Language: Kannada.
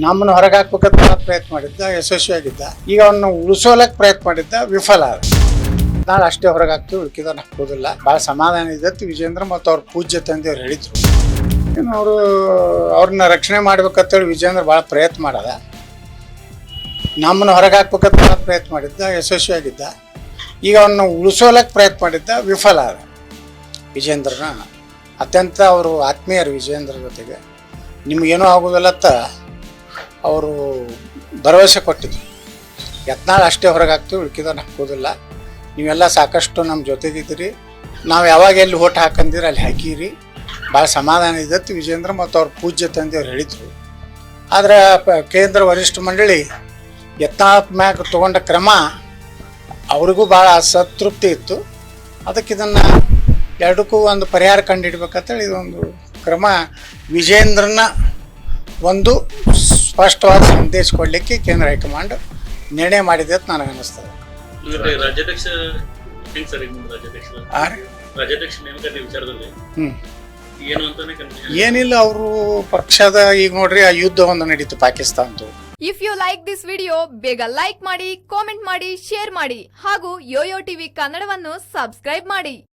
ನಮ್ಮನ್ನು ಹೊರಗೆ ಹಾಕ್ಬೇಕಂತ ಪ್ರಯತ್ನ ಮಾಡಿದ್ದ, ಯಶಸ್ವಿಯಾಗಿದ್ದ. ಈಗ ಅವನ್ನ ಉಳಿಸೋಲಕ್ಕೆ ಪ್ರಯತ್ನ ಮಾಡಿದ್ದ, ವಿಫಲ ಆದ. ನಾಳೆ ಅಷ್ಟೇ ಹೊರಗೆ ಹಾಕ್ತೀವಿ, ಉಳ್ಕಿದವ್ರು ಹಾಕೋದಿಲ್ಲ. ಭಾಳ ಸಮಾಧಾನ ಇದ್ದತ್ತು ವಿಜೇಂದ್ರ ಮತ್ತು ಅವ್ರ ಪೂಜ್ಯ ತಂದೆಯವ್ರು ಹೇಳಿದ್ರು. ಏನು ಅವ್ರನ್ನ ರಕ್ಷಣೆ ಮಾಡ್ಬೇಕಂತೇಳಿ ವಿಜೇಂದ್ರ ಭಾಳ ಪ್ರಯತ್ನ ಮಾಡದ. ನಮ್ಮನ್ನು ಹೊರಗೆ ಹಾಕ್ಬೇಕಂತ ಪ್ರಯತ್ನ ಮಾಡಿದ್ದ, ಯಶಸ್ವಿಯಾಗಿದ್ದ. ಈಗ ಅವನ್ನ ಉಳಿಸೋಲಕ್ಕೆ ಪ್ರಯತ್ನ ಮಾಡಿದ್ದ, ವಿಫಲ ಆದ. ವಿಜೇಂದ್ರನ ಅತ್ಯಂತ ಅವರು ಆತ್ಮೀಯರು. ವಿಜೇಂದ್ರ ಜೊತೆಗೆ ನಿಮಗೇನೂ ಆಗೋದಿಲ್ಲತ್ತ ಅವರು ಭರವಸೆ ಕೊಟ್ಟಿದ್ರು. ಯತ್ನಾಳ್ ಅಷ್ಟೇ ಹೊರಗೆ ಹಾಕ್ತೀವಿ, ಉಳ್ಕಿದವ್ರು ಹಾಕೋದಿಲ್ಲ. ನೀವೆಲ್ಲ ಸಾಕಷ್ಟು ನಮ್ಮ ಜೊತೆಗಿದ್ದೀರಿ. ನಾವು ಯಾವಾಗ ಎಲ್ಲಿ ಓಟ್ ಹಾಕಂದಿರಿ ಅಲ್ಲಿ ಹಾಕಿರಿ. ಭಾಳ ಸಮಾಧಾನ ಇದ್ದತ್ತು ವಿಜೇಂದ್ರ ಮತ್ತು ಅವ್ರ ಪೂಜ್ಯ ತಂದೆಯವ್ರು ಹೇಳಿದರು. ಆದರೆ ಕೇಂದ್ರ ವರಿಷ್ಠ ಮಂಡಳಿ ಯತ್ನಾಳ್ ಮ್ಯಾಗ ತೊಗೊಂಡ ಕ್ರಮ ಅವ್ರಿಗೂ ಭಾಳ ಅಸಂತೃಪ್ತಿ ಇತ್ತು. ಅದಕ್ಕೆ ಇದನ್ನು ಎರಡಕ್ಕೂ ಒಂದು ಪರಿಹಾರ ಕಂಡುಹಿಡ್ಬೇಕಂತೇಳಿ ಇದೊಂದು ಕ್ರಮ ವಿಜೇಂದ್ರನ ಒಂದು ಸ್ಪಷ್ಟವಾದ ಸಂದೇಶ ಕೊಡಲಿಕ್ಕೆ ಕೇಂದ್ರ ಹೈಕಮಾಂಡ್ ನಿರ್ಣಯ ಮಾಡಿದೆ ಅಂತ ನನಗೆ ಅನ್ನಿಸ್ತದೆ. ಏನಿಲ್ಲ, ಅವರು ಪಕ್ಷದ ಈಗ ನೋಡ್ರಿ ಆ ಯುದ್ಧ ಒಂದು ನಡೀತು ಪಾಕಿಸ್ತಾನದ್ದು. If you like this video ಬೇಗ ಲೈಕ್ ಮಾಡಿ, ಕಾಮೆಂಟ್ ಮಾಡಿ, ಶೇರ್ ಮಾಡಿ ಹಾಗೂ ಯೋಯೋ ಟಿವಿ ಕನ್ನಡವನ್ನು ಸಬ್ಸ್ಕ್ರೈಬ್ ಮಾಡಿ.